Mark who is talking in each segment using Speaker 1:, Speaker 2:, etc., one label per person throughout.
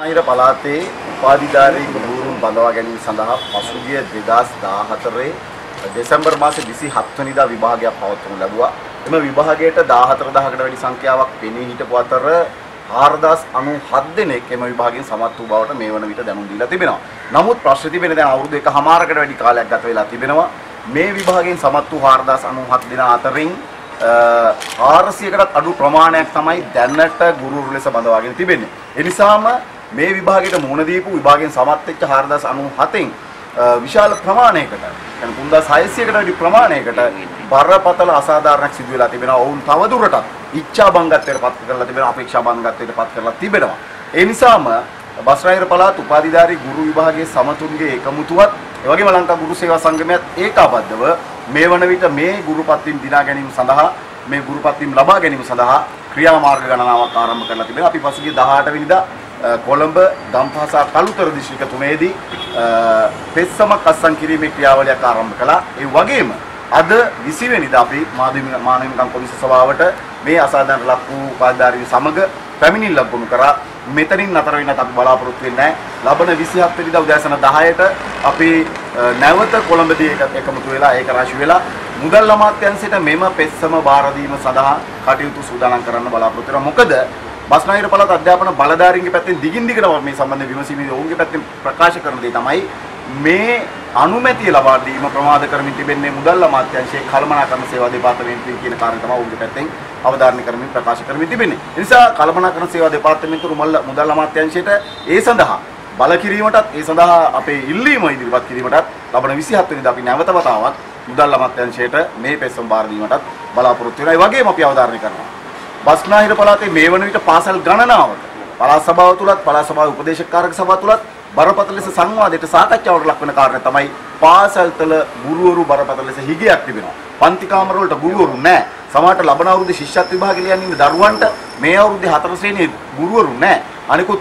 Speaker 1: අහිර පළාතේ උපාධිධාරී ගුරුවරුන් බඳවා ගැනීම සඳහා පසුගිය 2014 දෙසැම්බර් මාසේ 27 වෙනිදා විභාගයක් පවත්වනු ලැබුවා. එම විභාගයට 14000කට වැඩි සංඛ්‍යාවක් පෙනී හිටපු අතර 4097 දෙනෙක් එම විභාගයෙන් සමත් වූ බවට මේ වන විට දැනුම් දීලා තිබෙනවා. නමුත් ප්‍රශ්න තිබෙන දැන් අවුරුදු 1කමාරකට වැඩි කාලයක් ගත වෙලා තිබෙනවා. මේ විභාගයෙන් සමත් වූ 4097 දෙනා අතරින් 400කටත් අඩු ප්‍රමාණයක් තමයි දැනට ගුරුවරු ලෙස බඳවාගෙන තිබෙන්නේ. ඒ නිසාම මේ විභාගයට මුහුණ දීපු විභාගයෙන් සමත් වෙච්ච 4097න් විශාල ප්‍රමාණයකට يعني 3600කට වැඩි ප්‍රමාණයකට බරපතල අසාධාරණයක් සිදු වෙලා තිබෙනවා. ඔවුන් තවදුරටත් ඉච්ඡා බංගත්වයට පත් කරලා තිබෙනවා, අපේක්ෂා බංගත්වයට පත් කරලා තිබෙනවා. ඒ නිසාම බස්නාහිර පළාත් උපාධිධාරී ගුරු විභාගයේ සමතුන්ගේ එකමුතුවත් එවැගේම ලංකා ගුරු සේවා සංගමයත් ඒකාබද්ධව මේ වන විට මේ ගුරුපත්වීම් දිනා ගැනීම සඳහා මේ ගුරුපත්වීම් ලබා ගැනීම සඳහා ක්‍රියාමාර්ග ගණනාවක් ආරම්භ කරලා තිබෙනවා. අපි පසුගිය 18 වෙනිදා කොළඹ ගම්පහ සහ කළුතර දිස්ත්‍රික්ක තුනේදී පෙත්සමක් අත්සන් කිරීමේ ක්‍රියාවලියක් ආරම්භ කළා. ඒ වගේම අද 20 වෙනිදා අපි මානව හිමිකම් කොමිසම සභාවට මේ අසාධාරණ ලක් වූ උපාධිධාරීන් සමග පැමිණිල්ලක් ගොනු කරා. මෙතනින් නතර වෙන්නත් අපි බලාපොරොත්තු වෙන්නේ නැහැ. ලබන 27 වෙනිදා උදෑසන 10ට අපි නැවත කොළඹදී එකමුතු වෙලා ඒක රාශි වෙලා මුදල් අමාත්‍යාංශයට මෙම පෙත්සම බාර දීම සඳහා කටයුතු සූදානම් කරන්න බලාපොරොත්තු වෙනවා. මොකද බස්නාහිර පළාත් අධ්‍යාපන බලධාරීන්ගේ පැත්තෙන් දිගින් දිගටම මේ සම්බන්ධ විමසීමේදී ඔවුන්ගේ පැත්තෙන් ප්‍රකාශ කරන දේ තමයි මේ අනුමැතිය ලබා දීම ප්‍රමාද කරමින් තිබෙන්නේ මුදල් අමාත්‍යාංශයේ කළමනාකරණ සේවා දෙපාර්තමේන්තුවේ කියන කාරණේ තමයි ඔවුන්ගේ පැත්තෙන් අවධාරණය කරමින් ප්‍රකාශ කරමින් තිබෙන්නේ. ඒ නිසා කළමනාකරණ සේවා දෙපාර්තමේන්තුව මුදල් අමාත්‍යාංශයට ඒ සඳහා බල කිරීමටත් ඒ සඳහා අපේ ඉල්ලීම ඉදිරිපත් කිරීමටත් ලබන 27 වෙනිදා අපි නැවත වතාවක් මුදල් අමාත්‍යාංශයට මේ පෙත්සම බාර දීමටත් බලාපොරොත්තු වෙනවා. ඒ වගේම අපි අවධාරණය කරනවා බස්නාහිර පළාතේ මේ වන විට පාසල් ගණනාවක පළාත් සභාව තුලත් පළාත් සභාවේ උපදේශක කාර්ක සභාව තුලත් බරපතල ලෙස සංවාදයට සාකච්ඡාවට ලක් වෙන කාරණා තමයි පාසල්තල ගුරුවරු බරපතල ලෙස හිගයක් තිබෙනවා. පන්ති කාමර වලට ගුරුවරු නැහැ. සමහරට ලබන අවුරුද්දේ ශිෂ්‍යත්ව විභාගෙ ලියන්න ඉන්න දරුවන්ට මේ අවුරුද්දේ 4 ශ්‍රේණියේ ගුරුවරු නැහැ. අනිකුත්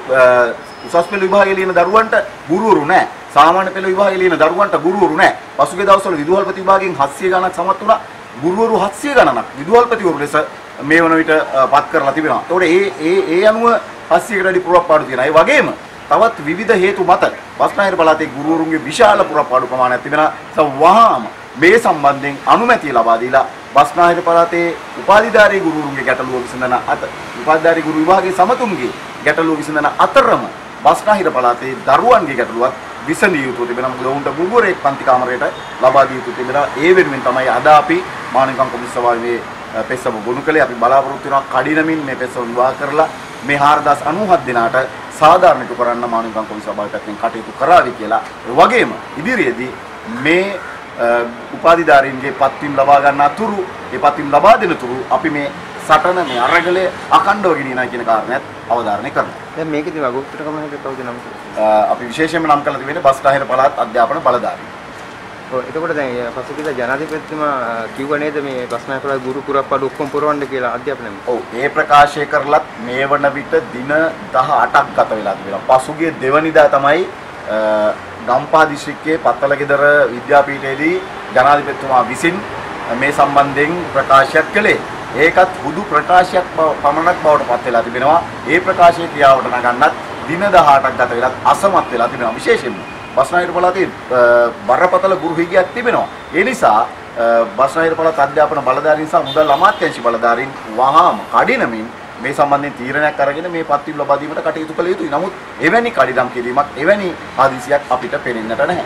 Speaker 1: උසස් පෙළ විභාගෙ ලියන දරුවන්ට ගුරුවරු නැහැ. සාමාන්‍ය පෙළ විභාගෙ ලියන දරුවන්ට ගුරුවරු නැහැ. පසුගිය දවස්වල විදුහල්පති විභාගයෙන් 700 ගණනක් සමත් වුණා. ගුරුවරු 700 ගණනක් විදුහල්පතිවරු ලෙස මේ වන විට පත් කරලා තිබෙනවා. ඒතකොට ඒ අනුව 700කට වැඩි පුරප්පාඩු තියෙනවා. ඒ වගේම තවත් විවිධ හේතු මත බස්නාහිර පළාතේ ගුරුවරුන්ගේ විශාල පුරප්පාඩු ප්‍රමාණයක් තිබෙනවා. වහාම මේ සම්බන්ධයෙන් අනුමැතිය ලබා දීලා බස්නාහිර පළාතේ උපාධිධාරී ගුරුවරුන්ගේ ගැටලුව විසඳන උපාධිධාරී ගුරු විභාගයේ සමතුන්ගේ ගැටලුව විසඳන අතරම බස්නාහිර පළාතේ දරුවන්ගේ ගැටලුවත් විසඳිය යුතු තිබෙනවා. මොකද ඔවුන්ට ගුරුවරයෙක් පන්ති කාමරයට ලබා දිය යුතු තිබෙනවා. ඒ වෙනුවෙන් තමයි අද අපි මානව හිමිකම් කොමිසම සභාවේ පෙත්සම ගොනු කළේ. අපි බලාපොරොත්තු වෙනවා කඩිනමින් මේ පෙත්සම විවාහ කරලා මේ 4097 දෙනාට සාධාරණීකරණය කරන්න මානව හිමිකම් කොමිසම සභාවට පැත්තෙන් කටයුතු කරાવી කියලා. ඒ වගේම ඉදිරියේදී මේ උපාධිධාරීන්ගේ පත්වීම් ලබා ගන්න අතුරු ඒ පත්වීම් ලබා දෙන තුරු අපි මේ සටන මේ අරගලය අඛණ්ඩව ගෙනියනවා කියන කාරණයක් අවධාරණය කරනවා.
Speaker 2: දැන් මේකදී වගඋත්තර කම හැටි කවුද නම්
Speaker 1: අපි විශේෂයෙන්ම නම් කරලා තිබෙන්නේ බස්නාහිර පළාත් අධ්‍යාපන බලධාරී.
Speaker 2: ඔව් එතකොට දැන් පසුගියදා ජනාධිපතිතුමා කිව්ව නේද මේ බස්නාහිර පළාත් ගුරු පුරප්පාඩු ඔක්කොම පුරවන්න කියලා අධ්‍යාපනයෙන්.
Speaker 1: ඔව් ඒ ප්‍රකාශය කරලත් මේ වන විට දින 18ක් ගත වෙලා තිබෙනවා. පසුගිය දෙවනිදා තමයි ගම්පහ දිස්ත්‍රික්කයේ පත්තලගෙදර විද්‍යාපීඨයේදී ජනාධිපතිතුමා විසින් මේ සම්බන්ධයෙන් ප්‍රකාශයක් කළේ. ඒකත් හුදු ප්‍රකාශයක් පමණක් බවට පත් වෙලා තිබෙනවා. ඒ ප්‍රකාශයේ ක්‍රියාවට නගන්නත් දින 18ක් ගත වෙලත් අසමත් වෙලා තිබෙනවා. විශේෂයෙන්ම බස්නාහිර පළාතේ බරපතල ගුරු හිගයක් තිබෙනවා. ඒ නිසා බස්නාහිර පළාත් අධ්‍යාපන බලධාරීන් සහ මුදල් අමාත්‍යාංශ බලධාරීන් වහාම කඩිනමින් මේ සම්බන්ධයෙන් තීරණයක් අරගෙන මේ පත්වීම් ලබා දීමට කටයුතු කළ යුතුයි. නමුත් එවැනි කඩිනම් කිරීමක් එවැනි ආදිසියක් අපිට පේන්නට නැහැ.